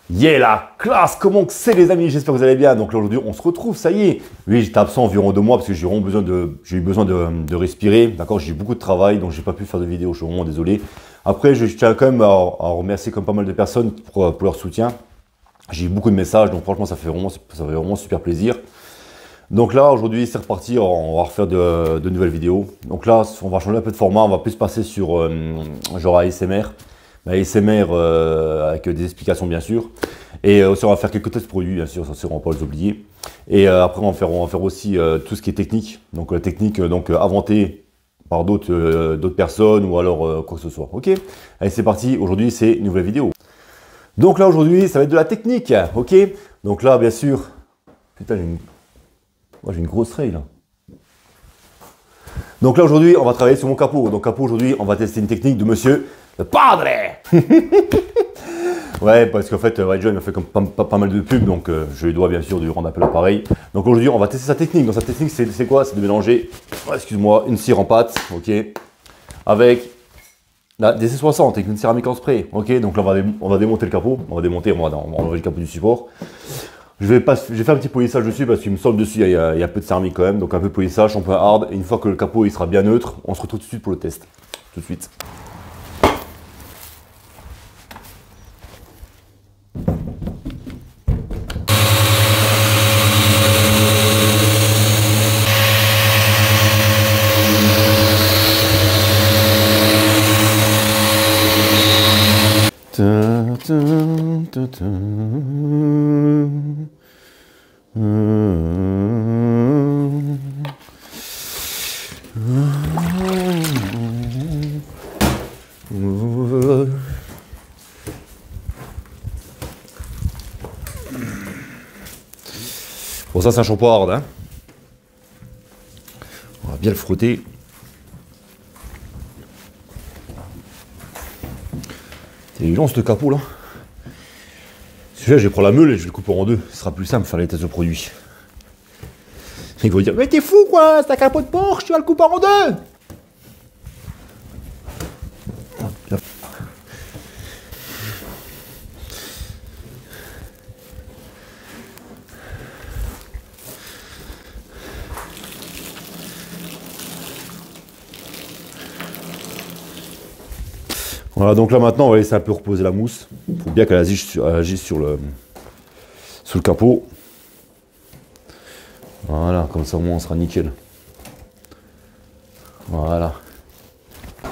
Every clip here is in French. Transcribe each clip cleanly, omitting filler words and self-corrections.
Yeah, la classe! Comment que c'est les amis? J'espère que vous allez bien. Donc là aujourd'hui on se retrouve, ça y est. Oui, j'étais absent environ 2 mois parce que j'ai eu besoin de respirer. D'accord, j'ai eu beaucoup de travail donc j'ai pas pu faire de vidéo, je suis vraiment désolé. Après, je tiens quand même à remercier comme pas mal de personnes pour leur soutien. J'ai eu beaucoup de messages, donc franchement ça fait vraiment super plaisir. Donc là aujourd'hui c'est reparti, on va refaire de nouvelles vidéos. Donc là on va changer un peu de format, on va plus passer sur genre ASMR. ASMR avec des explications bien sûr. Et aussi on va faire quelques tests produits bien sûr, ça c'est on va pas les oublier. Et après on va faire aussi tout ce qui est technique. Donc la technique inventée par d'autres personnes ou alors quoi que ce soit. Ok. Allez c'est parti, aujourd'hui c'est une nouvelle vidéo. Donc là aujourd'hui ça va être de la technique, ok. Donc là bien sûr, putain j'ai une grosse rail là. Donc là aujourd'hui on va travailler sur mon capot. Donc capot aujourd'hui on va tester une technique de monsieur le padre. Ouais, parce qu'en fait, Red John m'a fait comme pas mal de pubs, donc je lui dois bien sûr de lui rendre un peu l'appareil. Donc aujourd'hui, on va tester sa technique. Donc sa technique, c'est quoi? C'est de mélanger, excuse-moi, une cire en pâte, ok, avec des C60 avec une céramique en spray, ok. Donc là, on va démonter le capot, on va enlever le capot du support. Je vais faire un petit polissage dessus parce qu'il me semble dessus, il y a un peu de céramique quand même, donc un peu de polissage, un peu hard. Et une fois que le capot il sera bien neutre, on se retrouve tout de suite pour le test. Tout de suite. Bon, ça c'est un shampoing hard, hein. On va bien le frotter. C'est long ce capot là. Celui-là, je vais prendre la meule et je vais le couper en deux. Ce sera plus simple de faire les tests de produits. Ils vont dire, mais t'es fou quoi, c'est un capot de Porsche, tu vas le couper en deux. Voilà, donc là maintenant on va laisser un peu reposer la mousse. Il faut bien qu'elle agisse sur le capot. Voilà, comme ça au moins on sera nickel. Voilà.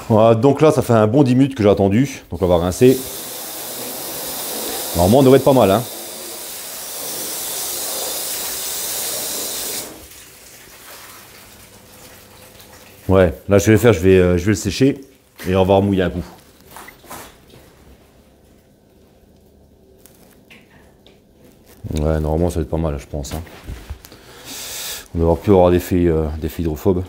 Voilà, donc là ça fait un bon 10 minutes que j'ai attendu. Donc on va rincer. Normalement on devrait être pas mal, hein. Ouais, là je vais le faire, je vais le sécher et on va remouiller un coup. Ouais, normalement ça va être pas mal, je pense, hein. On devrait plus avoir d'effet hydrophobe.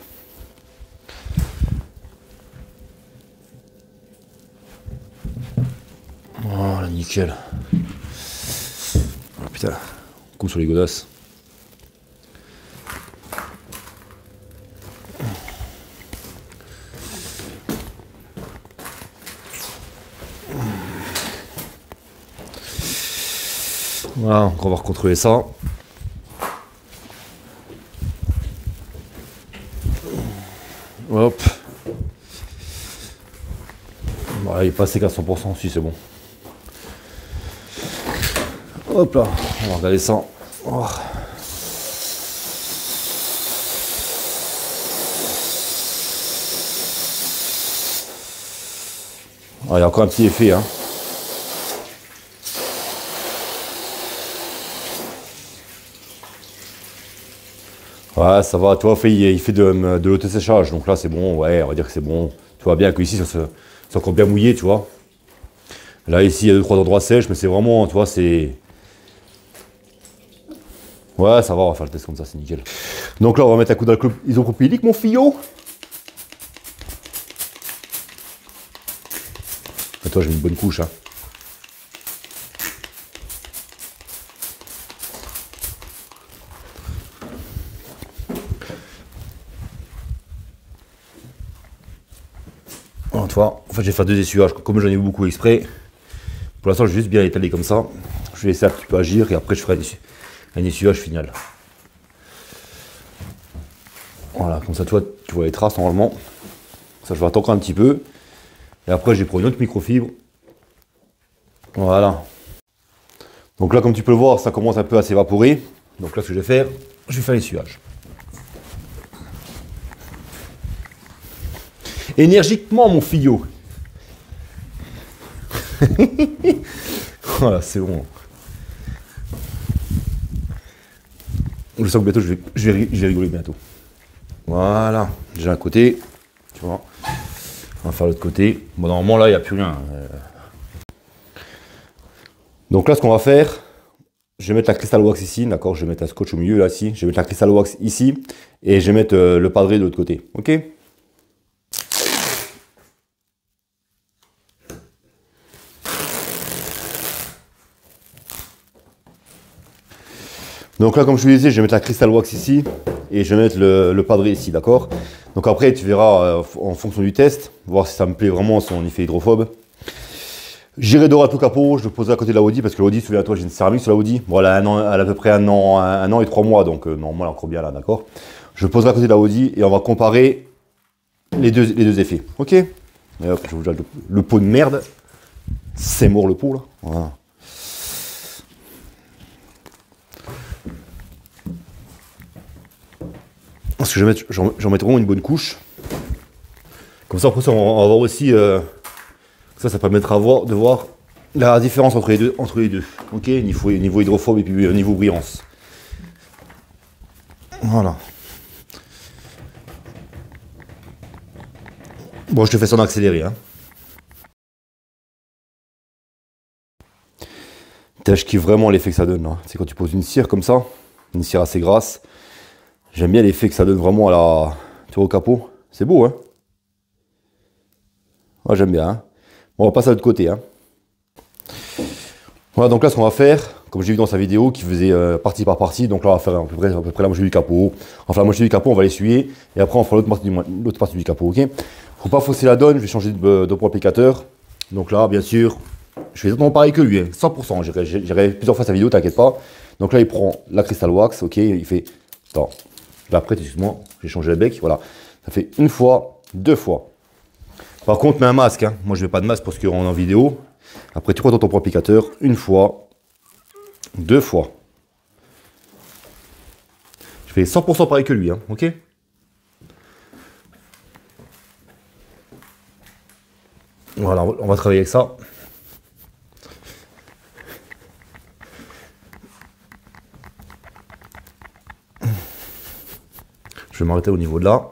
Voilà, nickel. Oh, putain, coup sur les godasses. Voilà, donc on va recontrôler ça. Hop. Voilà, il est passé qu'à 100%, si c'est bon. Hop là, on va regarder ça. Oh. Ah, il y a encore un petit effet, hein. Ouais, ça va, toi, il fait de l'auto-séchage, donc là c'est bon, ouais, on va dire que c'est bon. Tu vois bien qu'ici c'est encore bien mouillé, tu vois. Là, ici, il y a 2-3 endroits sèches, mais c'est vraiment, tu vois, c'est... Ouais, ça va, on va faire le test comme ça, c'est nickel. Donc là, on va mettre un coup d'alcool isopropylique, mon fillot. Et toi, j'ai mis une bonne couche, hein. Voilà, tu vois, en fait, je vais faire 2 essuyages, comme j'en ai eu beaucoup exprès. Pour l'instant, je vais juste bien étaler comme ça. Je Je vais laisser un petit peu agir et après je ferai un essuyage final. Voilà, comme ça tu vois les traces normalement. Ça je vais attendre un petit peu. Et après j'ai pris une autre microfibre. Voilà. Donc là comme tu peux le voir, ça commence un peu à s'évaporer. Donc là ce que je vais faire, je vais faire l'essuyage. Énergiquement mon fillot. Voilà, c'est bon. Je sens que bientôt je vais rigoler bientôt. Voilà, j'ai un côté, tu vois. On va faire l'autre côté. Bon, normalement là, il n'y a plus rien. Donc là, ce qu'on va faire, je vais mettre la Crystal Wax ici, d'accord. Je vais mettre un scotch au milieu là, ici. Je vais mettre la Crystal Wax ici et je vais mettre le padré de l'autre côté, ok. Donc là, comme je vous disais, je vais mettre la Crystal Wax ici et je vais mettre le padré ici, d'accord. Donc après, tu verras en fonction du test, voir si ça me plaît vraiment son effet hydrophobe. J'irai dorer tout le capot, je le poserai à côté de la Audi parce que l'Audi, souviens-toi, j'ai une céramique sur la Audi. Bon, elle a à peu près un an et 3 mois, donc normalement, elle est encore bien là, d'accord. Je le poserai à côté de la Audi et on va comparer les deux effets, ok. Et hop, je vous jette le pot de merde. C'est mort le pot là. Voilà. Parce que j'en mettrai vraiment une bonne couche. Comme ça, après ça, on va voir aussi. Ça permettra de voir la différence entre les deux. Ok, niveau hydrophobe et puis niveau brillance. Voilà. Bon, je te fais ça en accéléré. Hein. Je kiffe vraiment l'effet que ça donne. C'est quand tu poses une cire comme ça, une cire assez grasse. J'aime bien l'effet que ça donne vraiment tu vois, au capot. C'est beau, hein. Ouais, j'aime bien. Hein. Bon, on va passer à l'autre côté. Hein. Voilà, donc là, ce qu'on va faire, comme j'ai vu dans sa vidéo, qui faisait partie par partie, donc là, on va faire à peu près la moitié du capot. Enfin, la moitié du capot, on va l'essuyer, et après, on fera l'autre partie du capot, ok. Faut pas fausser la donne, je vais changer de pot applicateur. Donc là, bien sûr, je fais exactement pareil que lui, hein, 100%. J'irai plusieurs fois sa vidéo, t'inquiète pas. Donc là, il prend la Crystal Wax, ok, il fait... Attends, je la prête, excuse-moi, j'ai changé le bec, voilà. Ça fait une fois, deux fois. Par contre, mets un masque, hein. Moi je mets pas de masque parce qu'on est en vidéo. Après, tu prends ton propre applicateur, une fois, deux fois. Je fais 100% pareil que lui, hein, ok. Voilà, on va travailler avec ça. Je vais m'arrêter au niveau de là.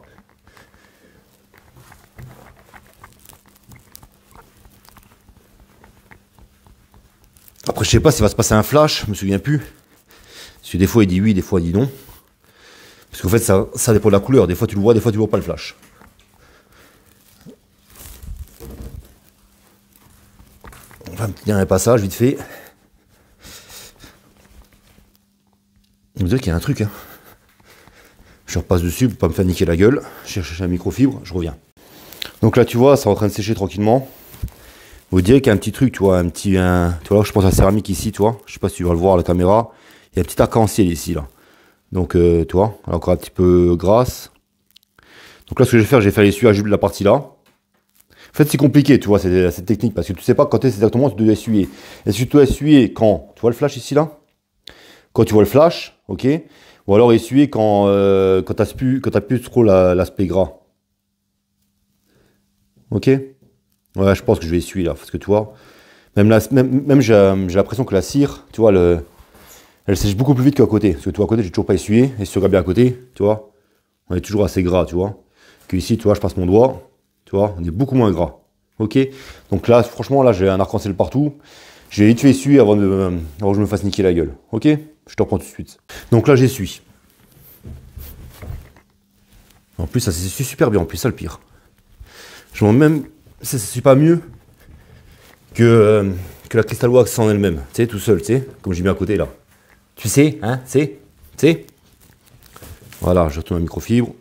Après, je sais pas s'il va se passer un flash, je me souviens plus. Parce que des fois il dit oui, des fois il dit non. Parce qu'en fait, ça dépend de la couleur. Des fois tu le vois, des fois tu vois pas le flash. On va un petit dernier passage, vite fait. Vous dites qu'il y a un truc, hein. Je repasse dessus pour pas me faire niquer la gueule. Je cherche un microfibre, je reviens. Donc là, tu vois, c'est en train de sécher tranquillement. Vous direz qu'il y a un petit truc, tu vois, tu vois, je pense à la céramique ici, tu vois. Je sais pas si tu vas le voir à la caméra. Il y a un petit arc-en-ciel ici, là. Donc, tu vois, elle est encore un petit peu grasse. Donc là, ce que je vais faire, l'essuyage de la partie là. En fait, c'est compliqué, tu vois, cette technique, parce que tu sais pas quand est-ce exactement tu dois essuyer. Est-ce que tu dois essuyer quand, tu vois le flash ici, là? Quand tu vois le flash, ok? Ou alors essuyer quand t'as plus trop l'aspect gras. Ok? Ouais, je pense que je vais essuyer là, parce que tu vois, même j'ai l'impression que la cire, tu vois, elle sèche beaucoup plus vite qu'à côté. Parce que tu vois, à côté, j'ai toujours pas essuyé. Et si tu regardes bien à côté, tu vois, on est toujours assez gras, tu vois. Que ici, tu vois, je passe mon doigt, tu vois, on est beaucoup moins gras. Ok? Donc là, franchement, là, j'ai un arc-en-ciel partout. J'ai vite fait essuyer avant que je me fasse niquer la gueule. Ok? Je te reprends tout de suite. Donc là, j'essuie. En plus, ça s'essuie super bien. En plus, ça le pire. Je m'en même. Ça s'essuie pas mieux que la Crystal Wax en elle-même. Tu sais, tout seul, tu sais, comme j'ai mis à côté là. Tu sais, hein, tu sais. Voilà, je retourne la microfibre.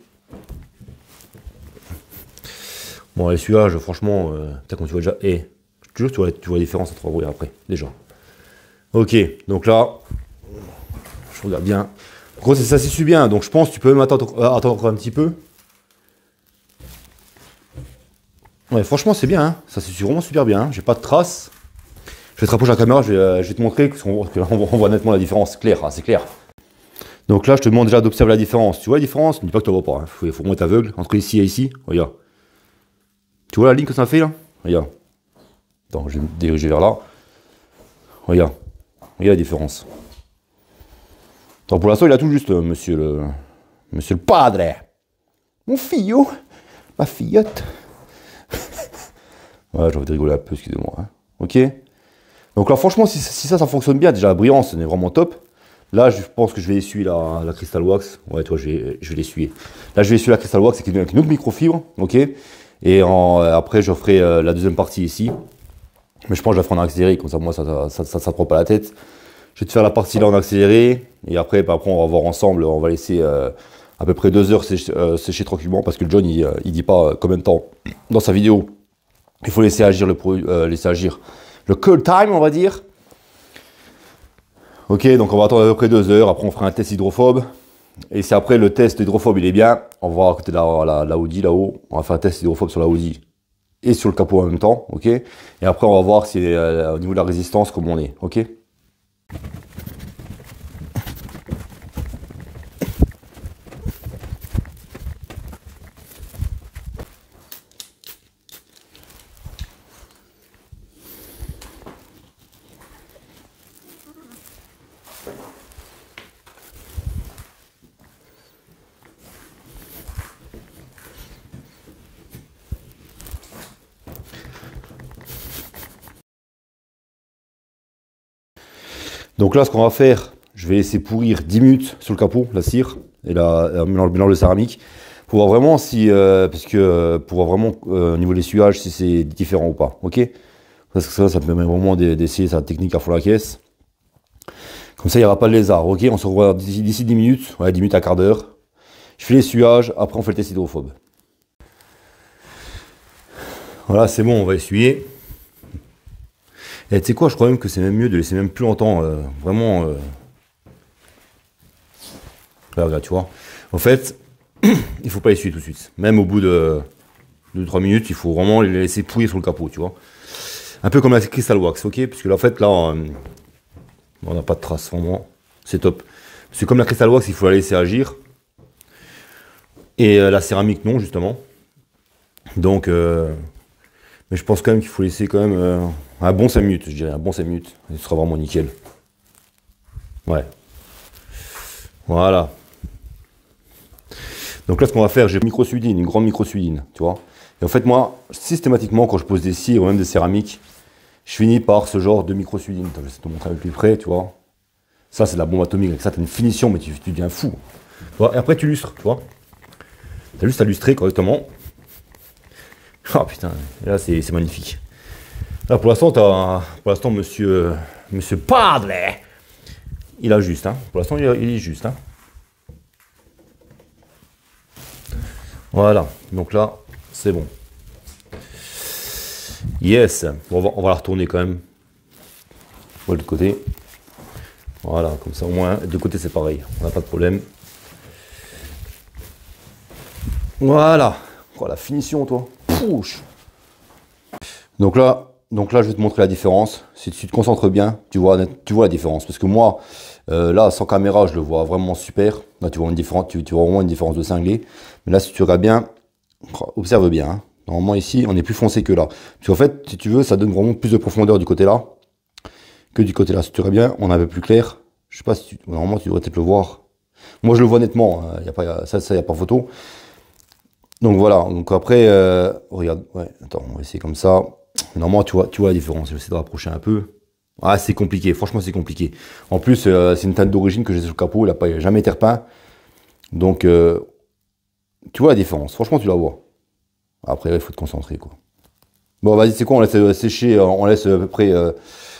Bon, l'essuyage, franchement, peut-être quand tu vois déjà. Je te jure, tu vois la différence entre avant et après, déjà. Ok, donc là, je regarde bien. En gros, ça s'essuie bien, donc je pense que tu peux même attendre encore un petit peu. Ouais, franchement, c'est bien, hein. Ça s'essuie vraiment super bien, hein. J'ai pas de traces. Je vais te rapprocher la caméra, je vais te montrer, parce qu'on voit nettement la différence, clair, hein, c'est clair. Donc là, je te demande déjà d'observer la différence. Tu vois la différence? Ne dis pas que tu ne vois pas, hein. Faut vraiment être aveugle. Entre ici et ici, regarde. Tu vois la ligne que ça fait là? Regarde. Attends, je vais me diriger vers là. Regarde. Regarde la différence. Attends, pour l'instant, il a tout juste, monsieur le padre. Mon fillot. Ma fillotte. Ouais, j'ai envie de rigoler un peu, excusez-moi. Hein. Ok. Donc là, franchement, si ça fonctionne bien, déjà la brillance, c'est vraiment top. Là, je pense que je vais essuyer la Crystal Wax. Ouais, toi, je vais l'essuyer. Là, je vais essuyer la Crystal Wax avec une autre microfibre, ok. Et après, je ferai la deuxième partie ici. Mais je pense que je la ferai en accéléré, comme ça, moi, ça ne prend pas la tête. Je vais te faire la partie là en accéléré. Et après, on va voir ensemble. On va laisser à peu près 2 heures sécher tranquillement. Parce que John, il dit pas combien de temps dans sa vidéo. Il faut laisser agir le cool time, on va dire. Ok, donc on va attendre à peu près 2 heures. Après, on fera un test hydrophobe. Et si après le test hydrophobe il est bien, on va voir à côté de la Audi là-haut. On va faire un test hydrophobe sur la Audi et sur le capot en même temps. Ok. Et après, on va voir si au niveau de la résistance, comment on est. Ok. Donc là, ce qu'on va faire, je vais laisser pourrir 10 minutes sur le capot, la cire et le mélange de céramique, pour voir vraiment si, pour voir vraiment au niveau de l'essuyage si c'est différent ou pas, ok? Parce que ça me permet vraiment d'essayer sa technique à fond la caisse. Comme ça, il n'y aura pas de lézard, ok? On se revoit d'ici 10 minutes, ouais, 10 minutes à quart d'heure. Je fais l'essuyage, après on fait le test hydrophobe. Voilà, c'est bon, on va essuyer. Et tu sais quoi, je crois même que c'est même mieux de laisser même plus longtemps, vraiment. Là, regarde, tu vois. En fait, il faut pas essuyer tout de suite. Même au bout de 2-3 minutes, il faut vraiment les laisser pourrir sur le capot, tu vois. Un peu comme la Crystal Wax, ok? Parce que là, en fait, là, on n'a pas de traces, vraiment. C'est top. Parce que comme la Crystal Wax, il faut la laisser agir. Et la céramique, non, justement. Donc, mais je pense quand même qu'il faut laisser quand même un bon 5 minutes, je dirais. Un bon 5 minutes. Et ce sera vraiment nickel. Ouais. Voilà. Donc là, ce qu'on va faire, j'ai une micro-sudine, une grande micro-sudine, tu vois. Et en fait, moi, systématiquement, quand je pose des cires ou même des céramiques, je finis par ce genre de micro-sudine. Je vais essayer de te montrer un peu plus près, tu vois. Ça, c'est de la bombe atomique. Avec ça, tu as une finition, mais tu deviens fou. Tu vois. Et après, tu lustres, tu vois. Tu as juste à lustrer correctement. Ah putain, là, c'est magnifique. Là, pour l'instant, monsieur Padre, il a juste, hein. Pour l'instant, il est juste, hein. Voilà, donc là, c'est bon. Yes, on va la retourner quand même. De l'autre côté. Voilà, comme ça au moins, de côté c'est pareil, on n'a pas de problème. Voilà, oh, la finition toi. Pouche. Donc là, je vais te montrer la différence. Si tu te concentres bien, tu vois la différence. Parce que moi, là, sans caméra, je le vois vraiment super. Là, tu vois vraiment une différence de cinglé. Mais là, si tu regardes bien, observe bien. Hein. Normalement, ici, on est plus foncé que là. Parce qu'en fait, si tu veux, ça donne vraiment plus de profondeur du côté là que du côté là. Si tu regardes bien, on est un peu plus clair. Je sais pas si normalement, tu devrais peut-être le voir. Moi, je le vois nettement. Hein. Ça, il n'y a pas photo. Donc voilà. Donc après, regarde. Ouais, attends, on va essayer comme ça. Normalement, tu vois la différence. Je vais essayer de rapprocher un peu. Ah, c'est compliqué. Franchement, c'est compliqué. En plus, c'est une teinte d'origine que j'ai sur le capot. Il n'a jamais été repeint. Donc, tu vois la différence. Franchement, tu la vois. Après, il faut te concentrer, quoi. Bon, vas-y, c'est quoi? On laisse sécher. On laisse à peu près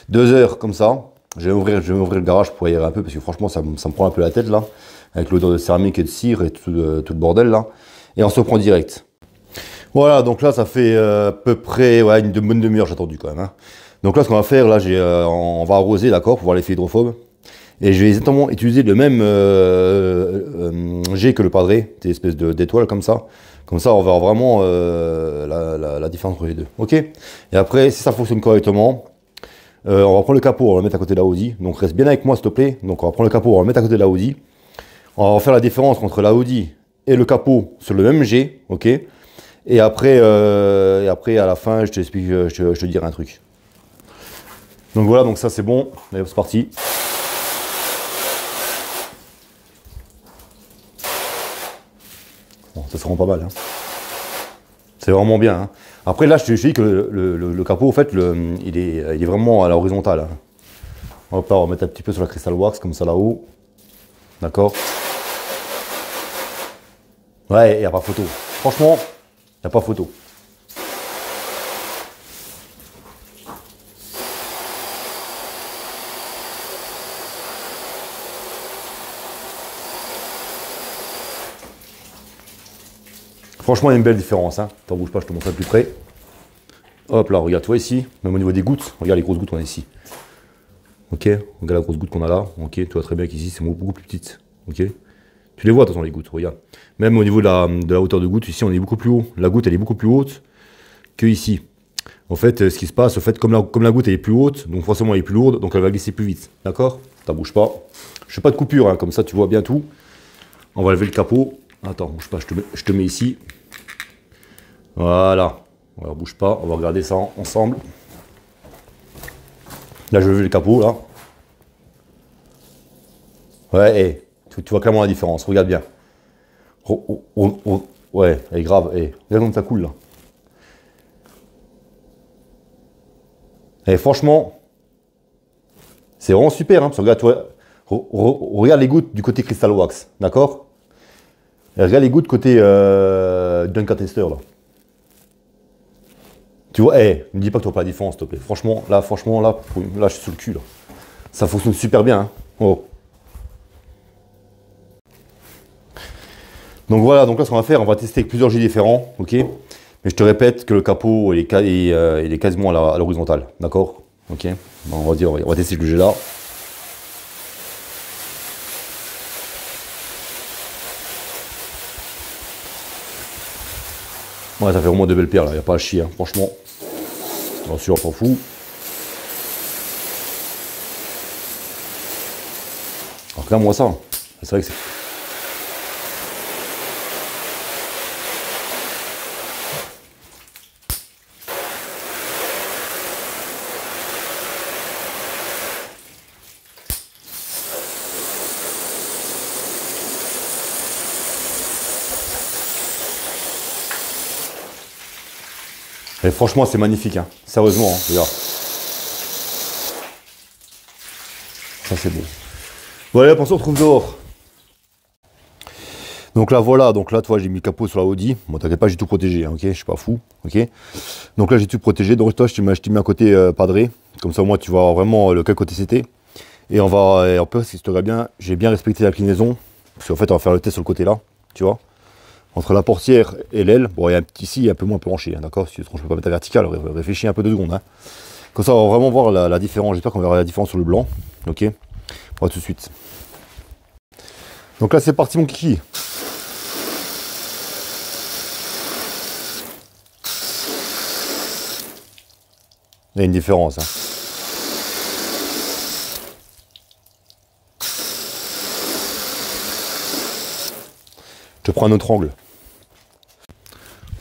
2 heures comme ça. Je vais ouvrir le garage pour aérer un peu. Parce que franchement, ça me prend un peu la tête, là. Avec l'odeur de céramique et de cire et tout le bordel, là. Et on se reprend direct. Voilà, donc là, ça fait à peu près une bonne demi-heure, j'ai attendu quand même. Hein. Donc là, ce qu'on va faire, là, on va arroser, d'accord, pour voir l'effet hydrophobe. Et je vais exactement utiliser le même jet que le Padre, des espèces d'étoiles comme ça. Comme ça, on verra vraiment la différence entre les deux. Ok? Et après, si ça fonctionne correctement, on va prendre le capot, on va le mettre à côté de la Audi. Donc reste bien avec moi, s'il te plaît. Donc on va prendre le capot, on va le mettre à côté de la Audi. On va faire la différence entre la Audi et le capot sur le même jet. Ok? Et après, à la fin, je t'explique, je te dirai un truc. Donc voilà, donc ça c'est bon. Allez, c'est parti. Bon, ça se rend pas mal. Hein. C'est vraiment bien. Hein. Après là, je te dis que le capot, en fait, il est vraiment à la horizontale. Hein. Hop là, on va mettre un petit peu sur la Crystal Wax, comme ça là-haut. D'accord. Ouais, il n'y a pas photo. Franchement, il n'y a pas photo. Franchement, il y a une belle différence. Hein. T'en bouge pas, je te montre ça de plus près. Hop là, regarde, toi ici, même au niveau des gouttes, regarde les grosses gouttes qu'on a ici. Ok, regarde la grosse goutte qu'on a là. Ok, tu vois très bien qu'ici, c'est beaucoup plus petite. Ok, tu les vois, de toute façon, les gouttes, regarde. Même au niveau de la hauteur de goutte, ici, on est beaucoup plus haut. La goutte, elle est beaucoup plus haute que ici. En fait, ce qui se passe, en fait, comme la goutte elle est plus haute, donc forcément elle est plus lourde, donc elle va glisser plus vite. D'accord? Ça bouge pas. Je fais pas de coupure, hein, comme ça tu vois bien tout. On va lever le capot. Attends, bouge pas, je te mets ici. Voilà. Alors bouge pas, on va regarder ça ensemble. Là je vais lever le capot là. Ouais, hey, tu vois clairement la différence, regarde bien. Ouais, elle est grave, hey, regarde comme ça coule là. Et franchement, c'est vraiment super, hein, parce que regarde, toi, regarde les gouttes du côté Crystal Wax, d'accord? Et regarde les gouttes côté Duncan Tester, là. Tu vois, hey, ne me dis pas que tu vois pas la différence, s'il te plaît. Franchement, là, je suis sur le cul, là. Ça fonctionne super bien, hein. Oh. Donc voilà, donc là, ce qu'on va faire, on va tester avec plusieurs jets différents, ok? Mais je te répète que le capot, il est quasiment à l'horizontale, d'accord? Ok? Bon, on va tester le jet là. Ouais, ça fait vraiment de belles pierres là, il n'y a pas à chier, hein, franchement. Bien sûr, on s'en fout. Alors, regarde-moi ça. C'est vrai que c'est. Et franchement, c'est magnifique, hein. Sérieusement, hein, regarde. Ça, c'est beau. Bon, allez, hop, on se retrouve dehors. Donc là, voilà. Donc là, toi, j'ai mis le capot sur la Audi. Bon, t'inquiète pas, j'ai tout protégé, hein, ok? Je suis pas fou, ok? Donc là, j'ai tout protégé. Donc toi, je t'ai mis à côté Padre. Comme ça, moi, tu vois vraiment quel côté c'était. Et on va, en plus, si tu regardes bien, j'ai bien respecté l'inclinaison. Parce qu'en fait, on va faire le test sur le côté là, tu vois? Entre la portière et l'aile, bon, il y a un petit ici, un peu moins penché, hein, d'accord? Si tu ne peux pas mettre à vertical, réfléchis un peu 2 secondes. Hein. Comme ça, on va vraiment voir la différence. J'espère qu'on verra la différence sur le blanc. Ok? On va tout de suite. Donc là, c'est parti, mon kiki. Il y a une différence. Hein. Je prends un autre angle.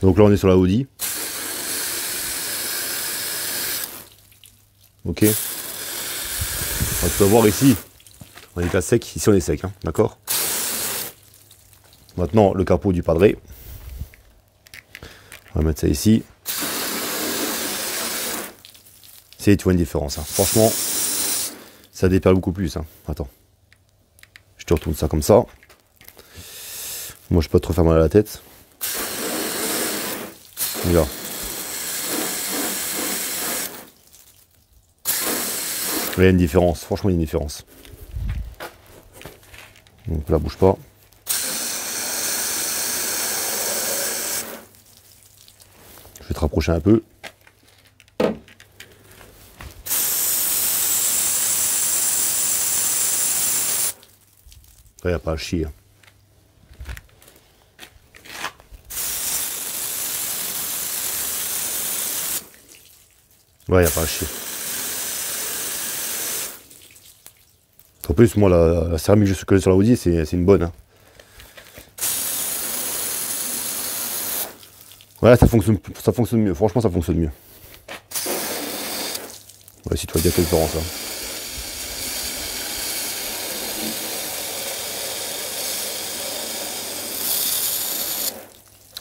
Donc là, on est sur la Audi. Ok. Tu peux voir ici, on est à sec. Ici, on est sec. Hein, d'accord. Maintenant, le capot du Padre. On va mettre ça ici. Tu vois une différence. Hein. Franchement, ça déperle beaucoup plus. Hein. Attends. Je te retourne ça comme ça. Moi, je peux pas trop faire mal à la tête. Regarde. Il y a une différence. Franchement, il y a une différence. Donc là, bouge pas. Je vais te rapprocher un peu. Il n'y a pas à chier. Ouais, il n'y a pas à chier. En plus, moi, la céramique que j'ai sur la Audi, c'est une bonne. Hein. Ouais, ça fonctionne mieux. Franchement, ça fonctionne mieux. Ouais, si tu vois bien quelle différence, là.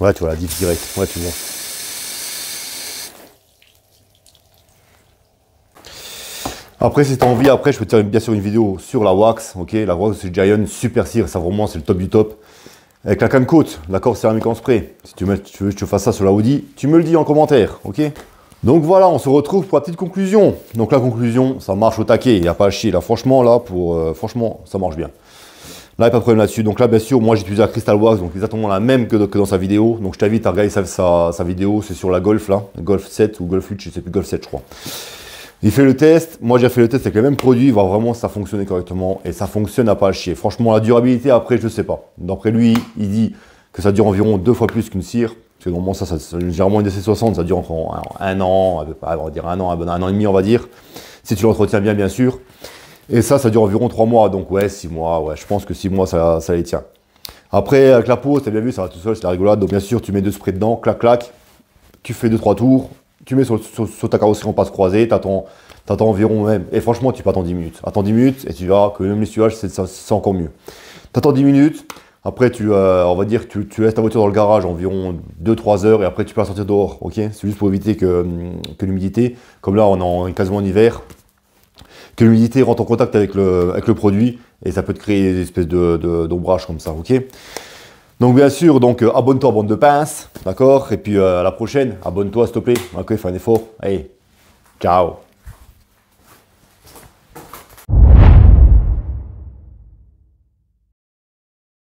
Ouais, tu vois la diff direct. Ouais, tu vois. Après, si tu as envie, après, je peux te faire bien sûr une vidéo sur la wax. Ok, la wax, c'est Giant Super Cire. Ça, vraiment, c'est le top du top. Avec la canne côte, d'accord, céramique en spray. Si tu veux que je te fasse ça sur la Audi, tu me le dis en commentaire. Ok. Donc voilà, on se retrouve pour la petite conclusion. Donc la conclusion, ça marche au taquet. Il n'y a pas à chier. Là, franchement, franchement, ça marche bien. Là, il n'y a pas de problème là-dessus. Donc là, bien sûr, moi, j'utilise la Crystal Wax, donc exactement la même que dans sa vidéo. Donc je t'invite à regarder sa vidéo, c'est sur la Golf, là. Golf 7 ou Golf 8, je sais plus, Golf 7, je crois. Il fait le test. Moi, j'ai fait le test avec le même produit, voir vraiment si ça fonctionnait correctement. Et ça fonctionne à pas à chier. Franchement, la durabilité, après, je ne sais pas. D'après lui, il dit que ça dure environ 2 fois plus qu'une cire. Parce que normalement, généralement, une DC60, ça dure entre un an, on va dire un an et demi, on va dire. Si tu l'entretiens bien, bien sûr. Et ça dure environ 3 mois, donc ouais, 6 mois, ouais, je pense que 6 mois, ça les tient. Après, avec la peau, t'as bien vu, ça va tout seul, c'est la rigolade. Donc bien sûr, tu mets 2 sprays dedans, clac, clac, tu fais 2-3 tours, tu mets sur ta carrosserie en passe croisée, t'attends environ même, et franchement, tu peux attendre 10 minutes. Attends 10 minutes, et tu verras que même l'essuage, c'est encore mieux. T'attends 10 minutes, après, on va dire, tu laisses ta voiture dans le garage environ 2-3 heures, et après, tu peux la sortir dehors, ok? C'est juste pour éviter que l'humidité, comme là, on est quasiment en hiver, que l'humidité rentre en contact avec le produit et ça peut te créer des espèces d'ombrage comme ça, ok? Donc bien sûr, abonne-toi à Bande de Pince, d'accord? Et puis à la prochaine, abonne-toi s'il te plaît, ok, fais un effort, allez, ciao!